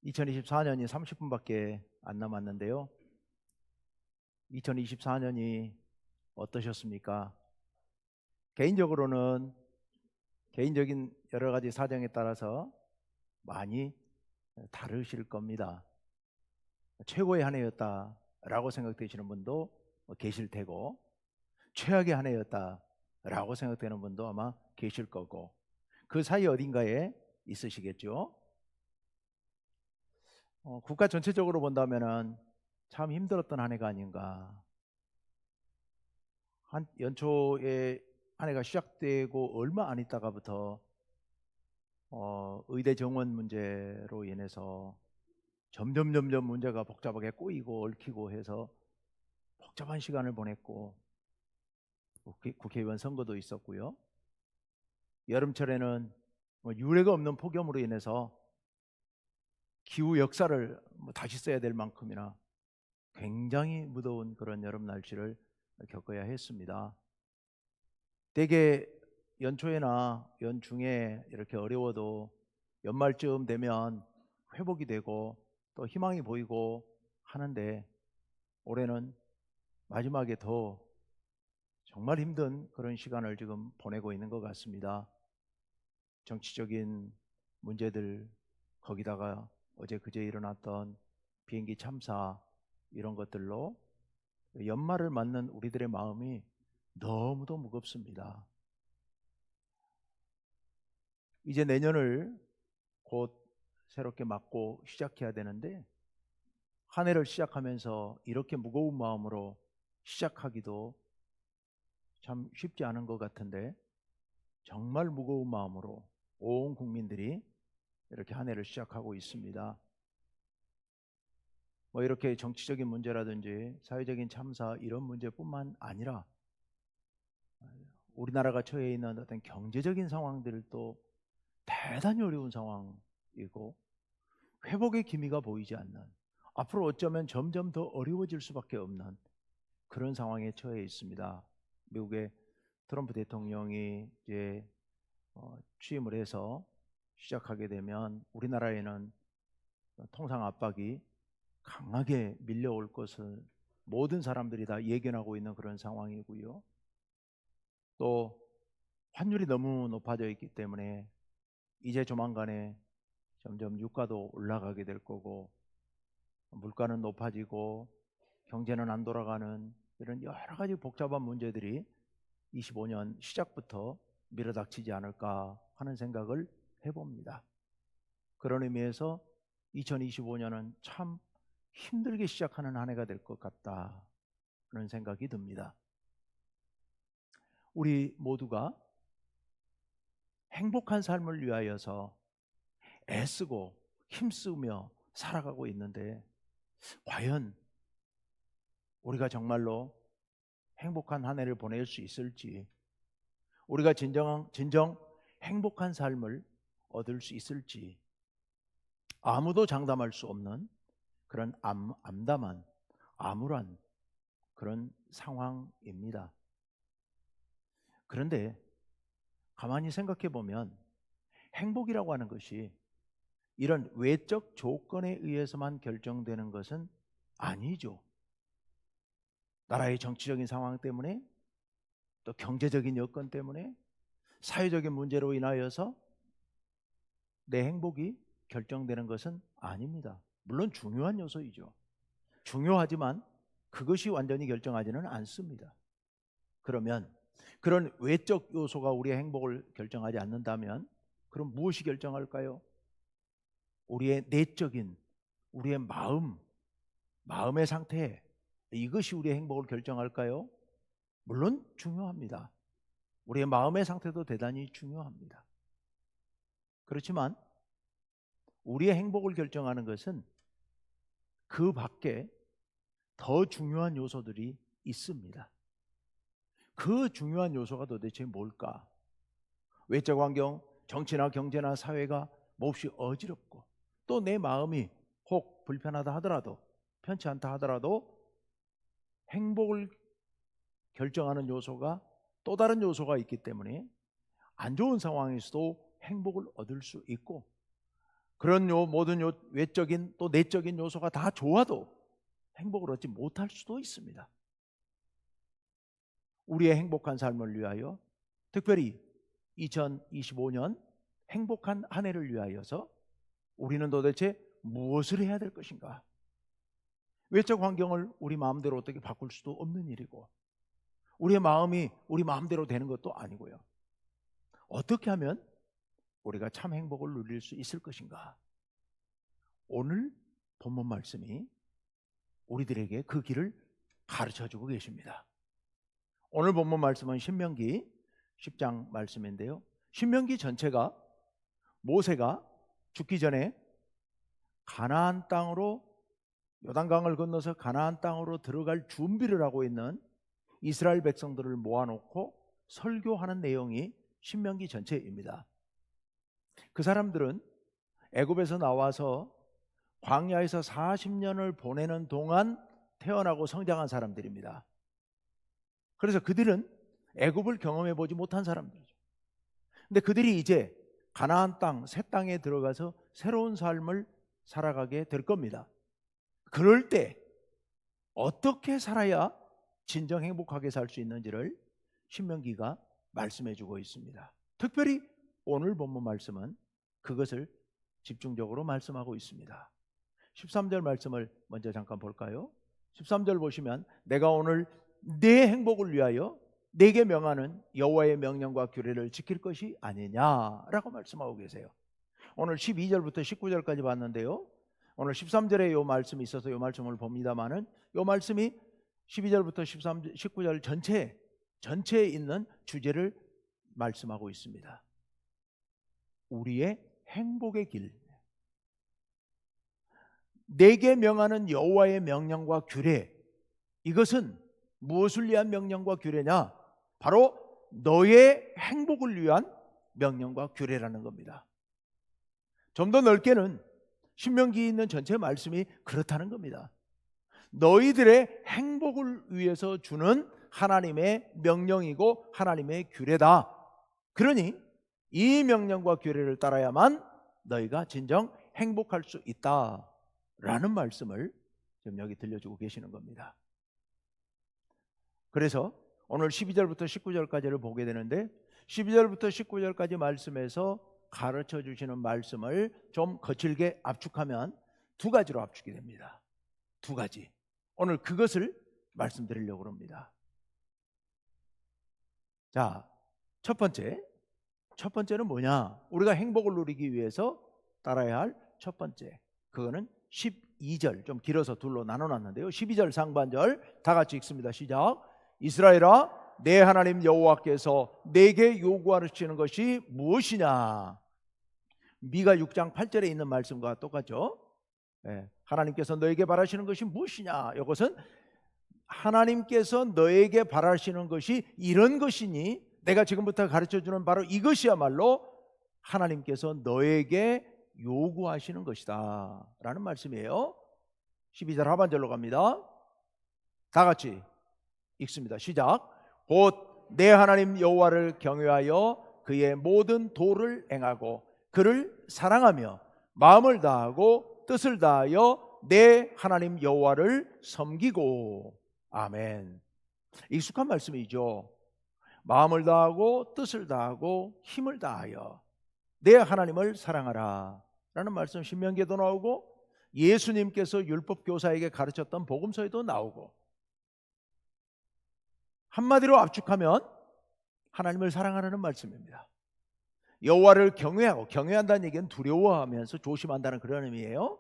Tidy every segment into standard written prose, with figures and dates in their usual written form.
2024년이 30분밖에 안 남았는데요. 2024년이 어떠셨습니까? 개인적으로는 개인적인 여러 가지 사정에 따라서 많이 다르실 겁니다. 최고의 한 해였다라고 생각되시는 분도 계실 테고, 최악의 한 해였다라고 생각되는 분도 아마 계실 거고, 그 사이 어딘가에 있으시겠죠. 국가 전체적으로 본다면은 참 힘들었던 한 해가 아닌가. 한 연초에 한 해가 시작되고 얼마 안 있다가부터 의대 정원 문제로 인해서 점점 문제가 복잡하게 꼬이고 얽히고 해서 복잡한 시간을 보냈고, 국회의원 선거도 있었고요. 여름철에는 유례가 없는 폭염으로 인해서 기후 역사를 다시 써야 될 만큼이나 굉장히 무더운 그런 여름 날씨를 겪어야 했습니다. 대개 연초에나 연중에 이렇게 어려워도 연말쯤 되면 회복이 되고 또 희망이 보이고 하는데, 올해는 마지막에 더 정말 힘든 그런 시간을 지금 보내고 있는 것 같습니다. 정치적인 문제들, 거기다가 어제 그제 일어났던 비행기 참사, 이런 것들로 연말을 맞는 우리들의 마음이 너무도 무겁습니다. 이제 내년을 곧 새롭게 맞고 시작해야 되는데, 한 해를 시작하면서 이렇게 무거운 마음으로 시작하기도 참 쉽지 않은 것 같은데, 정말 무거운 마음으로 온 국민들이 이렇게 한 해를 시작하고 있습니다. 이렇게 정치적인 문제라든지 사회적인 참사, 이런 문제뿐만 아니라 우리나라가 처해 있는 어떤 경제적인 상황들도 대단히 어려운 상황이고, 회복의 기미가 보이지 않는, 앞으로 어쩌면 점점 더 어려워질 수밖에 없는 그런 상황에 처해 있습니다. 미국의 트럼프 대통령이 이제 취임을 해서 시작하게 되면 우리나라에는 통상 압박이 강하게 밀려올 것을 모든 사람들이 다 예견하고 있는 그런 상황이고요. 또 환율이 너무 높아져 있기 때문에 이제 조만간에 점점 유가도 올라가게 될 거고, 물가는 높아지고 경제는 안 돌아가는 이런 여러 가지 복잡한 문제들이 25년 시작부터 밀어닥치지 않을까 하는 생각을 해봅니다. 그런 의미에서 2025년은 참 힘들게 시작하는 한 해가 될 것 같다는 생각이 듭니다. 우리 모두가 행복한 삶을 위하여서 애쓰고 힘쓰며 살아가고 있는데, 과연 우리가 정말로 행복한 한 해를 보낼 수 있을지, 우리가 진정 행복한 삶을 얻을 수 있을지, 아무도 장담할 수 없는 그런 암담한, 암울한 그런 상황입니다. 그런데 가만히 생각해 보면 행복이라고 하는 것이 이런 외적 조건에 의해서만 결정되는 것은 아니죠. 나라의 정치적인 상황 때문에, 또 경제적인 여건 때문에, 사회적인 문제로 인하여서 내 행복이 결정되는 것은 아닙니다. 물론 중요한 요소이죠. 중요하지만 그것이 완전히 결정하지는 않습니다. 그러면 그런 외적 요소가 우리의 행복을 결정하지 않는다면 그럼 무엇이 결정할까요? 우리의 내적인, 우리의 마음의 상태, 이것이 우리의 행복을 결정할까요? 물론 중요합니다. 우리의 마음의 상태도 대단히 중요합니다. 그렇지만 우리의 행복을 결정하는 것은 그 밖에 더 중요한 요소들이 있습니다. 그 중요한 요소가 도대체 뭘까? 외적 환경, 정치나 경제나 사회가 몹시 어지럽고, 또 내 마음이 혹 불편하다 하더라도, 편치 않다 하더라도 행복을 결정하는 요소가 또 다른 요소가 있기 때문에 안 좋은 상황에서도 행복을 얻을 수 있고, 그런 모든 외적인 또 내적인 요소가 다 좋아도 행복을 얻지 못할 수도 있습니다. 우리의 행복한 삶을 위하여, 특별히 2025년 행복한 한 해를 위하여서 우리는 도대체 무엇을 해야 될 것인가? 외적 환경을 우리 마음대로 어떻게 바꿀 수도 없는 일이고, 우리의 마음이 우리 마음대로 되는 것도 아니고요. 어떻게 하면 우리가 참 행복을 누릴 수 있을 것인가? 오늘 본문 말씀이 우리들에게 그 길을 가르쳐주고 계십니다. 오늘 본문 말씀은 신명기 10장 말씀인데요, 신명기 전체가 모세가 죽기 전에 가나안 땅으로, 요단강을 건너서 가나안 땅으로 들어갈 준비를 하고 있는 이스라엘 백성들을 모아놓고 설교하는 내용이 신명기 전체입니다. 그 사람들은 애굽에서 나와서 광야에서 40년을 보내는 동안 태어나고 성장한 사람들입니다. 그래서 그들은 애굽을 경험해 보지 못한 사람들이죠. 근데 그들이 이제 가나안 땅, 새 땅에 들어가서 새로운 삶을 살아가게 될 겁니다. 그럴 때 어떻게 살아야 진정 행복하게 살 수 있는지를 신명기가 말씀해 주고 있습니다. 특별히 오늘 본문 말씀은 그것을 집중적으로 말씀하고 있습니다. 13절 말씀을 먼저 잠깐 볼까요? 13절 보시면 내가 오늘 내 행복을 위하여 내게 명하는 여호와의 명령과 규례를 지킬 것이 아니냐라고 말씀하고 계세요. 오늘 12절부터 19절까지 봤는데요, 오늘 13절에 이 말씀이 있어서 이 말씀을 봅니다만은 이 말씀이 12절부터 19절 전체에 있는 주제를 말씀하고 있습니다. 우리의 행복의 길, 내게 명하는 여호와의 명령과 규례, 이것은 무엇을 위한 명령과 규례냐? 바로 너의 행복을 위한 명령과 규례라는 겁니다. 좀 더 넓게는 신명기에 있는 전체 말씀이 그렇다는 겁니다. 너희들의 행복을 위해서 주는 하나님의 명령이고 하나님의 규례다. 그러니 이 명령과 규례를 따라야만 너희가 진정 행복할 수 있다라는 말씀을 지금 여기 들려주고 계시는 겁니다. 그래서 오늘 12절부터 19절까지를 보게 되는데, 12절부터 19절까지 말씀에서 가르쳐 주시는 말씀을 좀 거칠게 압축하면 두 가지로 압축이 됩니다. 두 가지. 오늘 그것을 말씀드리려고 합니다. 자, 첫 번째는 뭐냐? 우리가 행복을 누리기 위해서 따라야 할 첫 번째, 그거는 12절, 좀 길어서 둘로 나눠놨는데요, 12절 상반절 다 같이 읽습니다. 시작. 이스라엘아, 내 하나님 여호와께서 내게 요구하시는 것이 무엇이냐? 미가 6장 8절에 있는 말씀과 똑같죠. 하나님께서 너에게 바라시는 것이 무엇이냐? 이것은 하나님께서 너에게 바라시는 것이 이런 것이니 내가 지금부터 가르쳐주는 바로 이것이야말로 하나님께서 너에게 요구하시는 것이다 라는 말씀이에요. 12절 하반절로 갑니다. 다 같이 읽습니다. 시작. 곧 내 하나님 여호와를 경외하여 그의 모든 도를 행하고 그를 사랑하며 마음을 다하고 뜻을 다하여 내 하나님 여호와를 섬기고. 아멘. 익숙한 말씀이죠. 마음을 다하고 뜻을 다하고 힘을 다하여 내 하나님을 사랑하라 라는 말씀 신명기에도 나오고 예수님께서 율법교사에게 가르쳤던 복음서에도 나오고, 한마디로 압축하면 하나님을 사랑하라는 말씀입니다. 여호와를 경외하고, 경외한다는 얘기는 두려워하면서 조심한다는 그런 의미예요.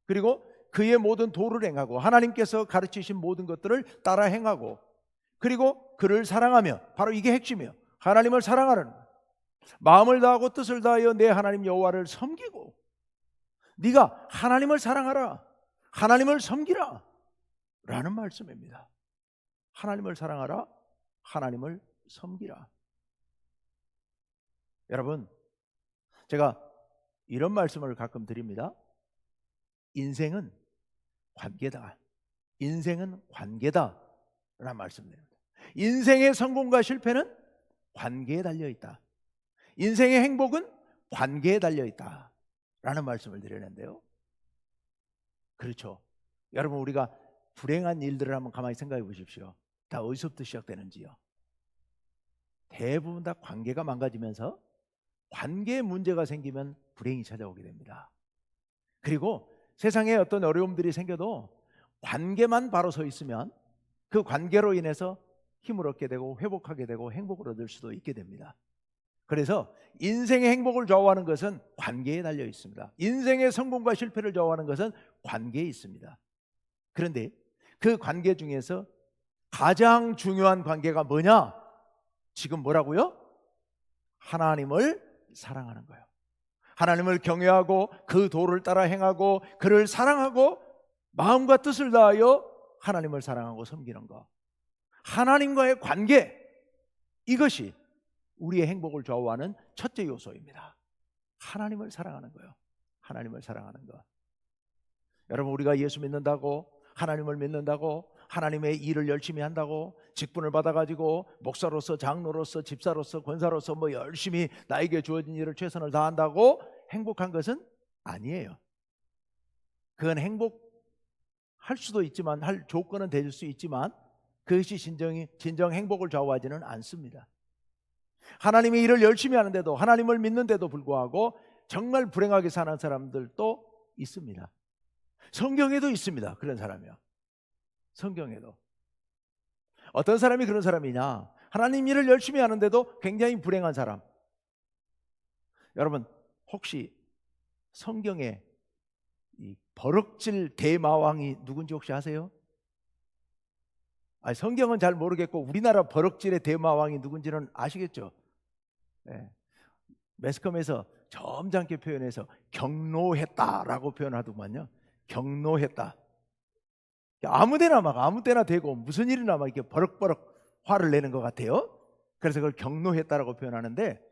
그리고 그의 모든 도를 행하고, 하나님께서 가르치신 모든 것들을 따라 행하고, 그리고 그를 사랑하며, 바로 이게 핵심이에요. 하나님을 사랑하라는 거예요. 마음을 다하고 뜻을 다하여 내 하나님 여호와를 섬기고. 네가 하나님을 사랑하라, 하나님을 섬기라 라는 말씀입니다. 하나님을 사랑하라, 하나님을 섬기라. 여러분, 제가 이런 말씀을 가끔 드립니다. 인생은 관계다. 인생은 관계다 라는 말씀입니다. 인생의 성공과 실패는 관계에 달려있다. 인생의 행복은 관계에 달려있다 라는 말씀을 드리는데요. 그렇죠. 여러분, 우리가 불행한 일들을 한번 가만히 생각해 보십시오. 다 어디서부터 시작되는지요? 대부분 다 관계가 망가지면서 관계에 문제가 생기면 불행이 찾아오게 됩니다. 그리고 세상에 어떤 어려움들이 생겨도 관계만 바로 서 있으면 그 관계로 인해서 힘을 얻게 되고 회복하게 되고 행복을 얻을 수도 있게 됩니다. 그래서 인생의 행복을 좌우하는 것은 관계에 달려 있습니다. 인생의 성공과 실패를 좌우하는 것은 관계에 있습니다. 그런데 그 관계 중에서 가장 중요한 관계가 뭐냐? 지금 뭐라고요? 하나님을 사랑하는 거예요. 하나님을 경외하고 그 도를 따라 행하고 그를 사랑하고 마음과 뜻을 다하여 하나님을 사랑하고 섬기는 것. 하나님과의 관계, 이것이 우리의 행복을 좌우하는 첫째 요소입니다. 하나님을 사랑하는 거예요. 하나님을 사랑하는 것. 여러분, 우리가 예수 믿는다고, 하나님을 믿는다고, 하나님의 일을 열심히 한다고, 직분을 받아가지고 목사로서, 장로로서, 집사로서, 권사로서 뭐 열심히 나에게 주어진 일을 최선을 다한다고 행복한 것은 아니에요. 그건 행복할 수도 있지만, 할 조건은 될 수 있지만 그것이 진정 행복을 좌우하지는 않습니다. 하나님의 일을 열심히 하는데도, 하나님을 믿는데도 불구하고 정말 불행하게 사는 사람들도 있습니다. 성경에도 있습니다. 그런 사람이요. 성경에도. 어떤 사람이 그런 사람이냐? 하나님 일을 열심히 하는데도 굉장히 불행한 사람. 여러분, 혹시 성경에 이 버럭질 대마왕이 누군지 혹시 아세요? 성경은 잘 모르겠고 우리나라 버럭질의 대마왕이 누군지는 아시겠죠? 네. 매스컴에서 점잖게 표현해서 경노했다라고 표현하더만요. 경노했다. 아무데나 막 아무 때나 되고 무슨 일이나 막 이렇게 버럭버럭 화를 내는 것 같아요. 그래서 그걸 경노했다라고 표현하는데,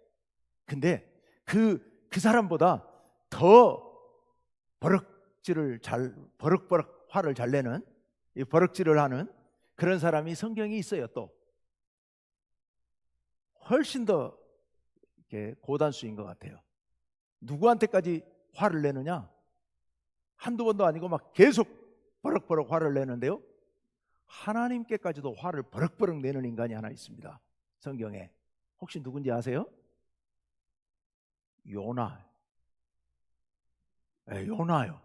근데 그 사람보다 더 버럭버럭 화를 잘 내는, 이 버럭질을 하는 그런 사람이 성경에 있어요. 또 훨씬 더 이렇게 고단수인 것 같아요. 누구한테까지 화를 내느냐? 한두 번도 아니고 막 계속 버럭버럭 화를 내는데요, 하나님께까지도 화를 버럭버럭 내는 인간이 하나 있습니다. 성경에. 혹시 누군지 아세요? 요나. 요나요.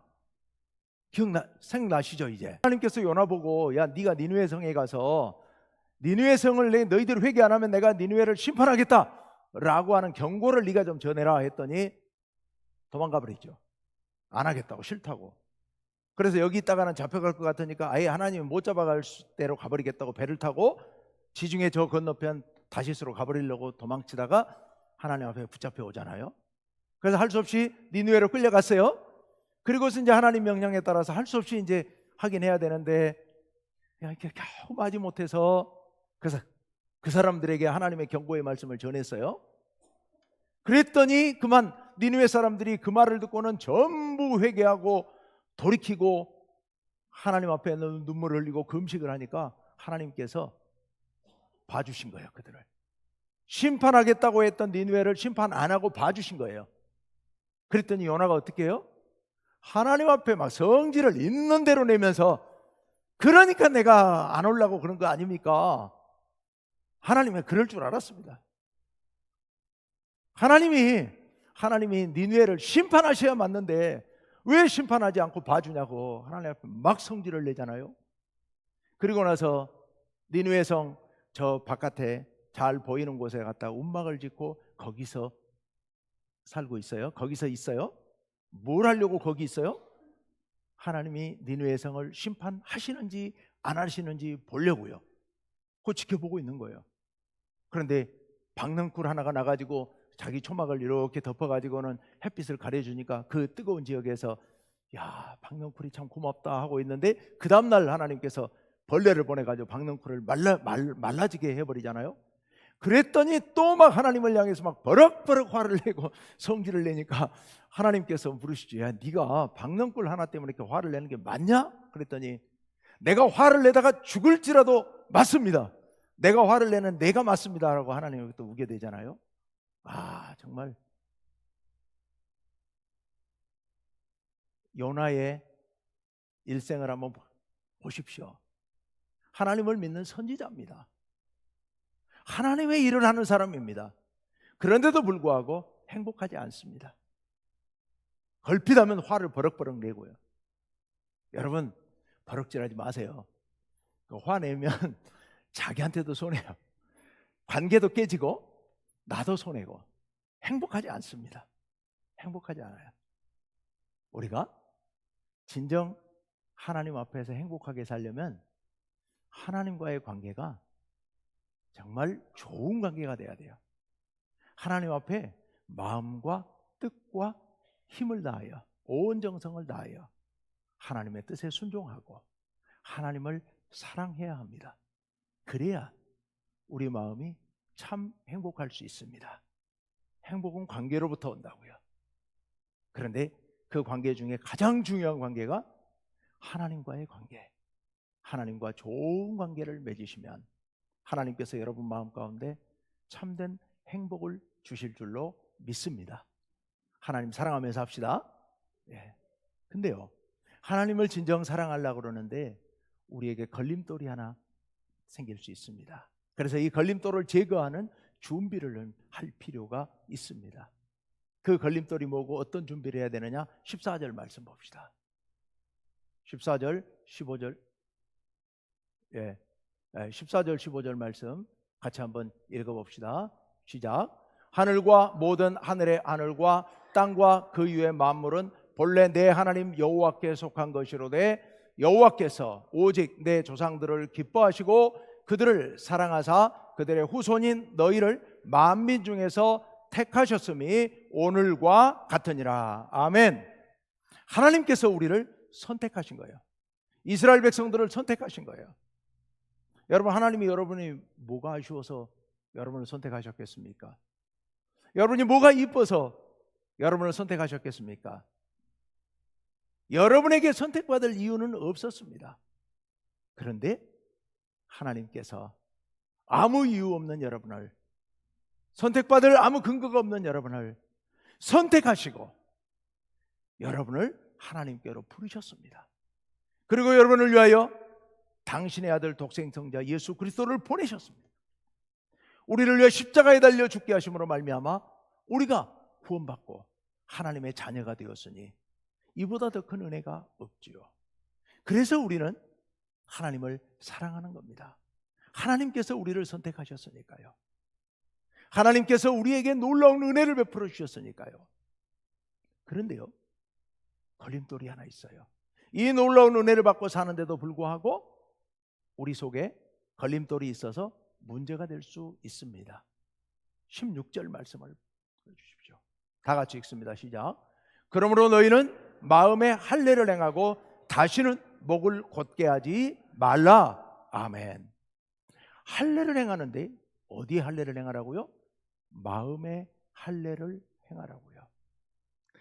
생각나시죠? 이제 하나님께서 요나 보고, 야, 네가 니느웨 성에 가서 니느웨 성을 너희들 회개 안 하면 내가 니느웨를 심판하겠다 라고 하는 경고를 네가 좀 전해라 했더니 도망가 버렸죠. 안 하겠다고, 싫다고. 그래서 여기 있다가는 잡혀갈 것 같으니까 아예 하나님이 못 잡아갈 대로 가버리겠다고 배를 타고 지중해 저 건너편 다시스로 가버리려고 도망치다가 하나님 앞에 붙잡혀 오잖아요. 그래서 할 수 없이 니느웨로 끌려갔어요. 그리고서 이제 하나님 명령에 따라서 할 수 없이 이제 하긴 해야 되는데, 이렇게 겨우 마지못해서 그래서 그 사람들에게 하나님의 경고의 말씀을 전했어요. 그랬더니 그만 니느웨 사람들이 그 말을 듣고는 전부 회개하고 돌이키고 하나님 앞에 눈물을 흘리고 금식을 하니까 하나님께서 봐주신 거예요. 그들을 심판하겠다고 했던 니느웨를 심판 안 하고 봐주신 거예요. 그랬더니 요나가 어떻게 해요? 하나님 앞에 막 성질을 있는 대로 내면서, 그러니까 내가 안 오려고 그런 거 아닙니까? 하나님은 그럴 줄 알았습니다. 하나님이 니느웨를 심판하셔야 맞는데 왜 심판하지 않고 봐주냐고 하나님 앞에 막 성질을 내잖아요. 그리고 나서 니느웨 성 저 바깥에 잘 보이는 곳에 갔다 움막을 짓고 거기서 살고 있어요. 거기서 있어요. 뭘 하려고 거기 있어요? 하나님이 니느웨 성을 심판하시는지 안 하시는지 보려고요. 그거 지켜보고 있는 거예요. 그런데 박넝쿨 하나가 나가지고 자기 초막을 이렇게 덮어가지고는 햇빛을 가려주니까 그 뜨거운 지역에서, 야, 박넝쿨이 참 고맙다 하고 있는데 그 다음날 하나님께서 벌레를 보내가지고 박넝쿨을 말라지게 해버리잖아요. 그랬더니 또 막 하나님을 향해서 막 버럭버럭 화를 내고 성질을 내니까 하나님께서 물으시죠. 야, 네가 박넝쿨 하나 때문에 이렇게 화를 내는 게 맞냐? 그랬더니 내가 화를 내다가 죽을지라도 맞습니다. 내가 화를 내는 내가 맞습니다 라고 하나님이 또 우게 되잖아요. 정말 요나의 일생을 한번 보십시오. 하나님을 믿는 선지자입니다. 하나님의 일을 하는 사람입니다. 그런데도 불구하고 행복하지 않습니다. 걸핏하면 화를 버럭버럭 내고요. 여러분, 버럭질하지 마세요. 화내면 자기한테도 손해요. 관계도 깨지고 나도 손해고 행복하지 않습니다. 행복하지 않아요. 우리가 진정 하나님 앞에서 행복하게 살려면 하나님과의 관계가 정말 좋은 관계가 돼야 돼요. 하나님 앞에 마음과 뜻과 힘을 다하여 온 정성을 다하여 하나님의 뜻에 순종하고 하나님을 사랑해야 합니다. 그래야 우리 마음이 참 행복할 수 있습니다. 행복은 관계로부터 온다고요. 그런데 그 관계 중에 가장 중요한 관계가 하나님과의 관계, 하나님과 좋은 관계를 맺으시면 하나님께서 여러분 마음 가운데 참된 행복을 주실 줄로 믿습니다. 하나님 사랑하면서 합시다. 예. 근데요, 하나님을 진정 사랑하려고 그러는데 우리에게 걸림돌이 하나 생길 수 있습니다. 그래서 이 걸림돌을 제거하는 준비를 할 필요가 있습니다. 그 걸림돌이 뭐고 어떤 준비를 해야 되느냐? 14절 말씀 봅시다. 14절, 15절. 14절, 15절 말씀 같이 한번 읽어봅시다. 시작. 하늘과 모든 하늘의 하늘과 땅과 그 위의 만물은 본래 내 하나님 여호와께 속한 것이로되 여호와께서 오직 내 조상들을 기뻐하시고 그들을 사랑하사 그들의 후손인 너희를 만민 중에서 택하셨음이 오늘과 같으니라. 아멘. 하나님께서 우리를 선택하신 거예요. 이스라엘 백성들을 선택하신 거예요. 여러분, 하나님이 여러분이 뭐가 아쉬워서 여러분을 선택하셨겠습니까? 여러분이 뭐가 이뻐서 여러분을 선택하셨겠습니까? 여러분에게 선택받을 이유는 없었습니다. 그런데 하나님께서 아무 이유 없는 여러분을, 선택받을 아무 근거가 없는 여러분을 선택하시고 여러분을 하나님께로 부르셨습니다. 그리고 여러분을 위하여 당신의 아들 독생성자 예수 그리스도를 보내셨습니다. 우리를 위해 십자가에 달려 죽게 하심으로 말미암아 우리가 구원받고 하나님의 자녀가 되었으니 이보다 더 큰 은혜가 없지요. 그래서 우리는 하나님을 사랑하는 겁니다. 하나님께서 우리를 선택하셨으니까요. 하나님께서 우리에게 놀라운 은혜를 베풀어 주셨으니까요. 그런데요, 걸림돌이 하나 있어요. 이 놀라운 은혜를 받고 사는데도 불구하고 우리 속에 걸림돌이 있어서 문제가 될 수 있습니다. 16절 말씀을 보여주십시오. 다 같이 읽습니다. 시작. 그러므로 너희는 마음에 할례를 행하고 다시는 목을 곧게 하지 말라. 아멘. 할례를 행하는데 어디에 할례를 행하라고요? 마음에 할례를 행하라고요.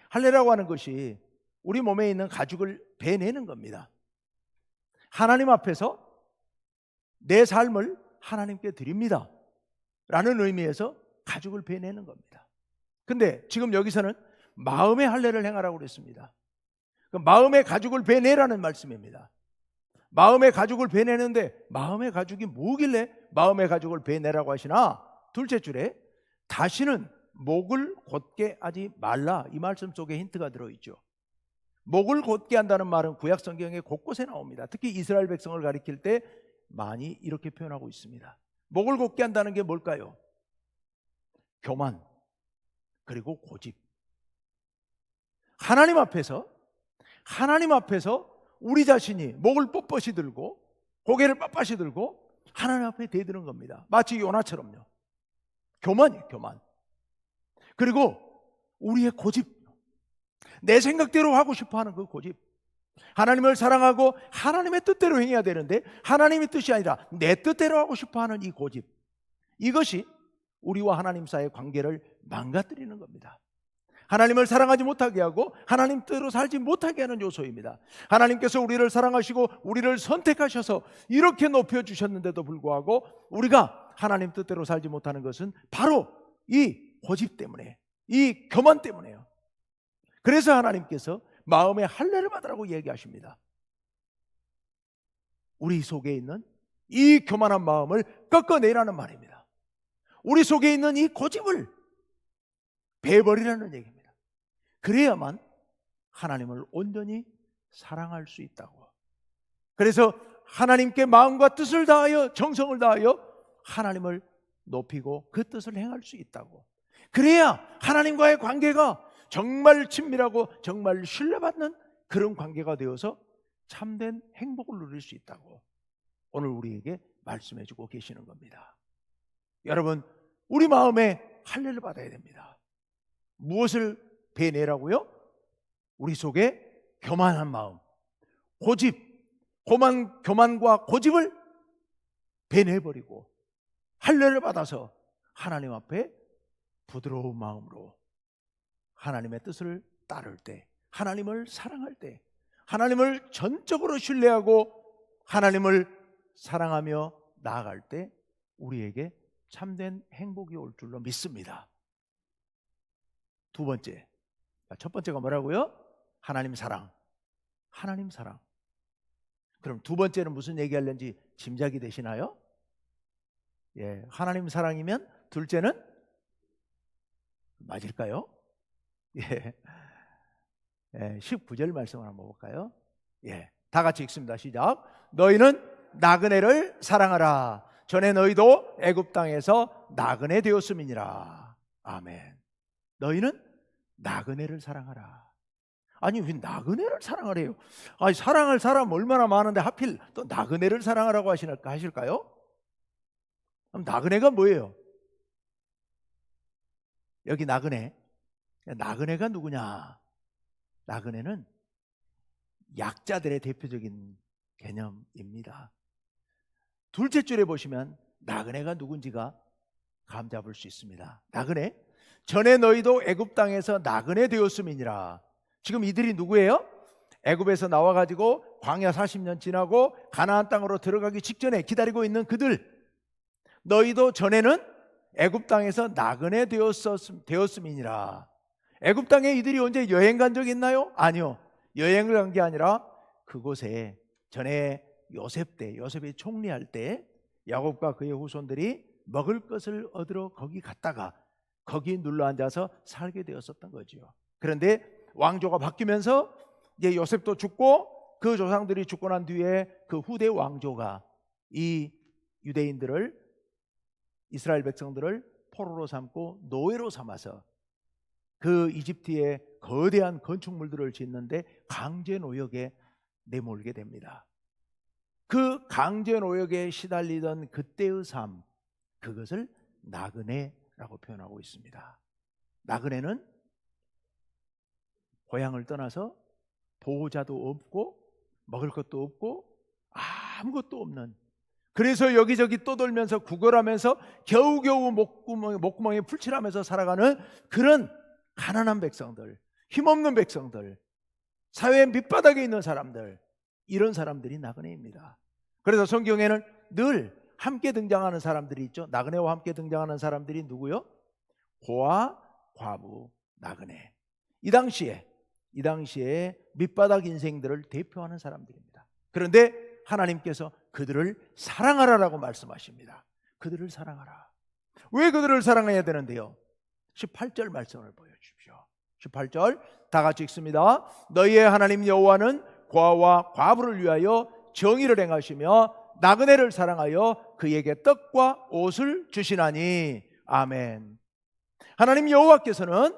할례라고 하는 것이 우리 몸에 있는 가죽을 베내는 겁니다. 하나님 앞에서 내 삶을 하나님께 드립니다 라는 의미에서 가죽을 베내는 겁니다. 근데 지금 여기서는 마음의 할례를 행하라고 그랬습니다. 그 마음의 가죽을 베내라는 말씀입니다. 마음의 가죽을 베내는데 마음의 가죽이 뭐길래 마음의 가죽을 베내라고 하시나? 둘째 줄에 다시는 목을 곧게 하지 말라, 이 말씀 속에 힌트가 들어있죠. 목을 곧게 한다는 말은 구약 성경에 곳곳에 나옵니다. 특히 이스라엘 백성을 가리킬 때 많이 이렇게 표현하고 있습니다. 목을 곧게 한다는 게 뭘까요? 교만, 그리고 고집. 하나님 앞에서 우리 자신이 목을 뻣뻣이 들고 고개를 빳빳이 들고 하나님 앞에 대드는 겁니다. 마치 요나처럼요. 교만이에요, 교만. 그리고 우리의 고집, 내 생각대로 하고 싶어하는 그 고집. 하나님을 사랑하고 하나님의 뜻대로 행해야 되는데 하나님의 뜻이 아니라 내 뜻대로 하고 싶어하는 이 고집, 이것이 우리와 하나님 사이의 관계를 망가뜨리는 겁니다. 하나님을 사랑하지 못하게 하고 하나님 뜻대로 살지 못하게 하는 요소입니다. 하나님께서 우리를 사랑하시고 우리를 선택하셔서 이렇게 높여주셨는데도 불구하고 우리가 하나님 뜻대로 살지 못하는 것은 바로 이 고집 때문에, 이 교만 때문에요. 그래서 하나님께서 마음의 할례를 받으라고 얘기하십니다. 우리 속에 있는 이 교만한 마음을 꺾어내라는 말입니다. 우리 속에 있는 이 고집을 베버리라는 얘기입니다. 그래야만 하나님을 온전히 사랑할 수 있다고. 그래서 하나님께 마음과 뜻을 다하여 정성을 다하여 하나님을 높이고 그 뜻을 행할 수 있다고. 그래야 하나님과의 관계가 정말 친밀하고 정말 신뢰받는 그런 관계가 되어서 참된 행복을 누릴 수 있다고 오늘 우리에게 말씀해 주고 계시는 겁니다. 여러분, 우리 마음에 할례를 받아야 됩니다. 무엇을 베내라고요? 우리 속에 교만한 마음, 고집, 교만과 고집을 베내버리고 할례를 받아서 하나님 앞에 부드러운 마음으로 하나님의 뜻을 따를 때, 하나님을 사랑할 때, 하나님을 전적으로 신뢰하고 하나님을 사랑하며 나아갈 때 우리에게 참된 행복이 올 줄로 믿습니다. 두 번째, 첫 번째가 뭐라고요? 하나님 사랑. 하나님 사랑. 그럼 두 번째는 무슨 얘기하려는지 짐작이 되시나요? 예, 하나님 사랑이면 둘째는 맞을까요? 예, 19절 말씀을 한번 볼까요? 예, 다 같이 읽습니다. 시작. 너희는 나그네를 사랑하라. 전에 너희도 애굽 땅에서 나그네 되었음이니라. 아멘. 너희는 나그네를 사랑하라. 아니, 왜 나그네를 사랑하래요? 아니, 사랑할 사람 얼마나 많은데 하필 또 나그네를 사랑하라고 하실까요? 그럼 나그네가 뭐예요? 여기 나그네가 누구냐? 나그네는 약자들의 대표적인 개념입니다. 둘째 줄에 보시면 나그네가 누군지가 감 잡을 수 있습니다. 나그네, 전에 너희도 애굽 땅에서 나그네 되었음이니라. 지금 이들이 누구예요? 애굽에서 나와가지고 광야 40년 지나고 가나안 땅으로 들어가기 직전에 기다리고 있는 그들. 너희도 전에는 애굽 땅에서 나그네 되었음이니라. 애굽 땅에 이들이 언제 여행 간 적 있나요? 아니요. 여행을 간 게 아니라 그곳에 전에 요셉이 총리할 때 야곱과 그의 후손들이 먹을 것을 얻으러 거기 갔다가 거기 눌러 앉아서 살게 되었었던 거죠. 그런데 왕조가 바뀌면서 이제 요셉도 죽고 그 조상들이 죽고 난 뒤에 그 후대 왕조가 이 유대인들을, 이스라엘 백성들을 포로로 삼고 노예로 삼아서 그 이집트의 거대한 건축물들을 짓는데 강제 노역에 내몰게 됩니다. 그 강제 노역에 시달리던 그때의 삶, 그것을 나그네라고 표현하고 있습니다. 나그네는 고향을 떠나서 보호자도 없고 먹을 것도 없고 아무것도 없는, 그래서 여기저기 떠돌면서 구걸하면서 겨우겨우 목구멍에 풀칠하면서 살아가는 그런 가난한 백성들, 힘없는 백성들, 사회의 밑바닥에 있는 사람들, 이런 사람들이 나그네입니다. 그래서 성경에는 늘 함께 등장하는 사람들이 있죠. 나그네와 함께 등장하는 사람들이 누구요? 고아, 과부, 나그네. 이 당시에 밑바닥 인생들을 대표하는 사람들입니다. 그런데 하나님께서 그들을 사랑하라라고 말씀하십니다. 그들을 사랑하라. 왜 그들을 사랑해야 되는데요? 18절 말씀을 보여주십시오. 18절 다 같이 읽습니다. 너희의 하나님 여호와는 고아와 과부를 위하여 정의를 행하시며 나그네를 사랑하여 그에게 떡과 옷을 주시나니. 아멘. 하나님 여호와께서는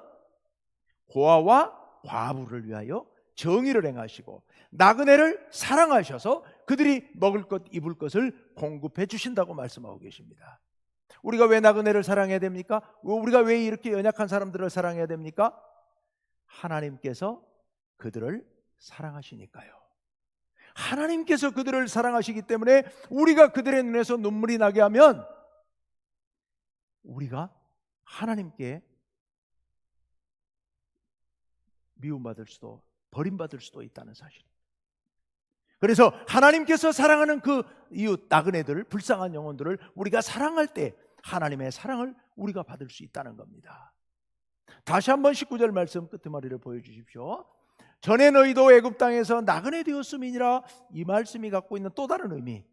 고아와 과부를 위하여 정의를 행하시고 나그네를 사랑하셔서 그들이 먹을 것 입을 것을 공급해 주신다고 말씀하고 계십니다. 우리가 왜 나그네를 사랑해야 됩니까? 우리가 왜 이렇게 연약한 사람들을 사랑해야 됩니까? 하나님께서 그들을 사랑하시니까요. 하나님께서 그들을 사랑하시기 때문에 우리가 그들의 눈에서 눈물이 나게 하면 우리가 하나님께 미움받을 수도 버림받을 수도 있다는 사실. 그래서 하나님께서 사랑하는 그 이웃 나그네들, 불쌍한 영혼들을 우리가 사랑할 때 하나님의 사랑을 우리가 받을 수 있다는 겁니다. 다시 한번 19절 말씀 끝머리를 보여주십시오. 전에 너희도 애굽 땅에서 나그네 되었음이니라. 이 말씀이 갖고 있는 또 다른 의미,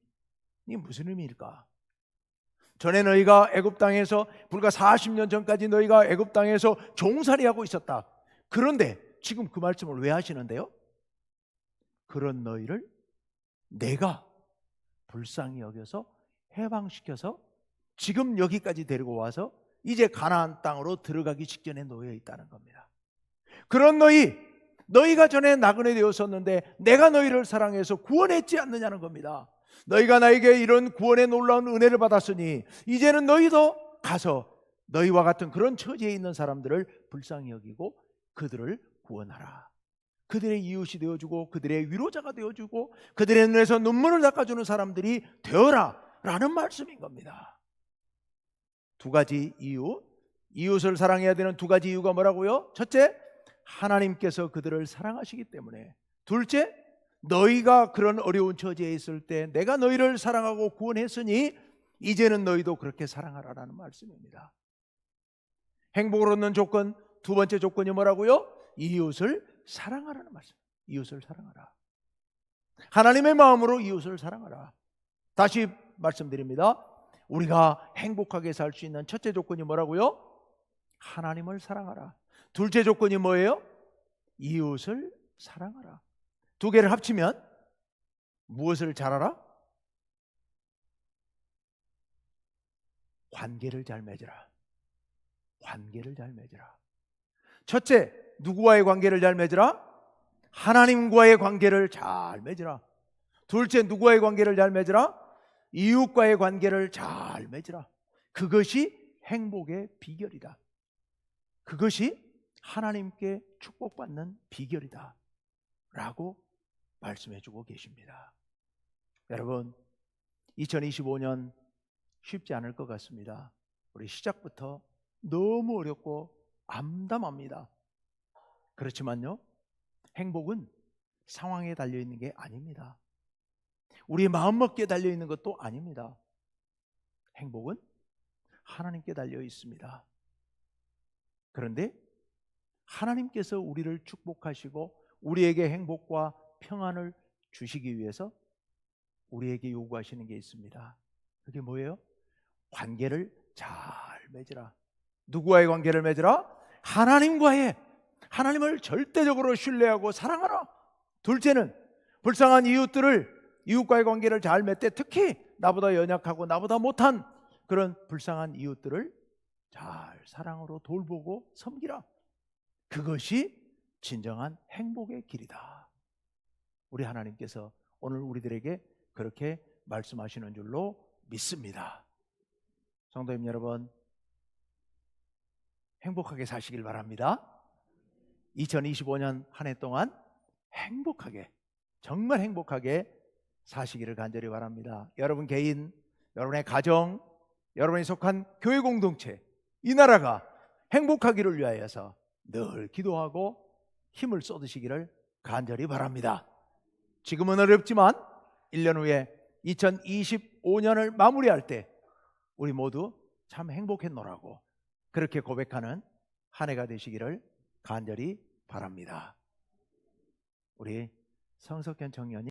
이게 무슨 의미일까? 전에 너희가 애굽 땅에서 불과 40년 전까지 너희가 애굽 땅에서 종살이하고 있었다. 그런데 지금 그 말씀을 왜 하시는데요? 그런 너희를 내가 불쌍히 여겨서 해방시켜서 지금 여기까지 데리고 와서 이제 가나안 땅으로 들어가기 직전에 놓여 있다는 겁니다. 그런 너희가 전에 나그네 되었었는데 내가 너희를 사랑해서 구원했지 않느냐는 겁니다. 너희가 나에게 이런 구원의 놀라운 은혜를 받았으니 이제는 너희도 가서 너희와 같은 그런 처지에 있는 사람들을 불쌍히 여기고 그들을 구원하라. 그들의 이웃이 되어주고 그들의 위로자가 되어주고 그들의 눈에서 눈물을 닦아주는 사람들이 되어라 라는 말씀인 겁니다. 두 가지 이유, 이웃을 사랑해야 되는 두 가지 이유가 뭐라고요? 첫째, 하나님께서 그들을 사랑하시기 때문에. 둘째, 너희가 그런 어려운 처지에 있을 때 내가 너희를 사랑하고 구원했으니 이제는 너희도 그렇게 사랑하라라는 말씀입니다. 행복을 얻는 조건, 두 번째 조건이 뭐라고요? 이웃을 사랑하라는 말씀. 이웃을 사랑하라. 하나님의 마음으로 이웃을 사랑하라. 다시 말씀드립니다. 우리가 행복하게 살 수 있는 첫째 조건이 뭐라고요? 하나님을 사랑하라. 둘째 조건이 뭐예요? 이웃을 사랑하라. 두 개를 합치면 무엇을 잘하라? 관계를 잘 맺으라. 관계를 잘 맺으라. 첫째, 누구와의 관계를 잘 맺으라? 하나님과의 관계를 잘 맺으라. 둘째, 누구와의 관계를 잘 맺으라? 이웃과의 관계를 잘 맺으라. 그것이 행복의 비결이다. 그것이 하나님께 축복받는 비결이다 라고 말씀해주고 계십니다. 여러분, 2025년 쉽지 않을 것 같습니다. 우리 시작부터 너무 어렵고 암담합니다. 그렇지만요, 행복은 상황에 달려있는 게 아닙니다. 우리의 마음먹기에 달려있는 것도 아닙니다. 행복은 하나님께 달려 있습니다. 그런데 하나님께서 우리를 축복하시고 우리에게 행복과 평안을 주시기 위해서 우리에게 요구하시는 게 있습니다. 그게 뭐예요? 관계를 잘 맺으라. 누구와의 관계를 맺으라? 하나님을 절대적으로 신뢰하고 사랑하라. 둘째는 불쌍한 이웃과의 관계를 잘 맺되 특히 나보다 연약하고 나보다 못한 그런 불쌍한 이웃들을 잘 사랑으로 돌보고 섬기라. 그것이 진정한 행복의 길이다. 우리 하나님께서 오늘 우리들에게 그렇게 말씀하시는 줄로 믿습니다. 성도님 여러분, 행복하게 사시길 바랍니다. 2025년 한 해 동안 행복하게, 정말 행복하게 사시기를 간절히 바랍니다. 여러분 개인, 여러분의 가정, 여러분이 속한 교회 공동체, 이 나라가 행복하기를 위하여서 늘 기도하고 힘을 쏟으시기를 간절히 바랍니다. 지금은 어렵지만 1년 후에 2025년을 마무리할 때 우리 모두 참 행복했노라고 그렇게 고백하는 한 해가 되시기를 간절히 바랍니다. 우리 성석현 청년이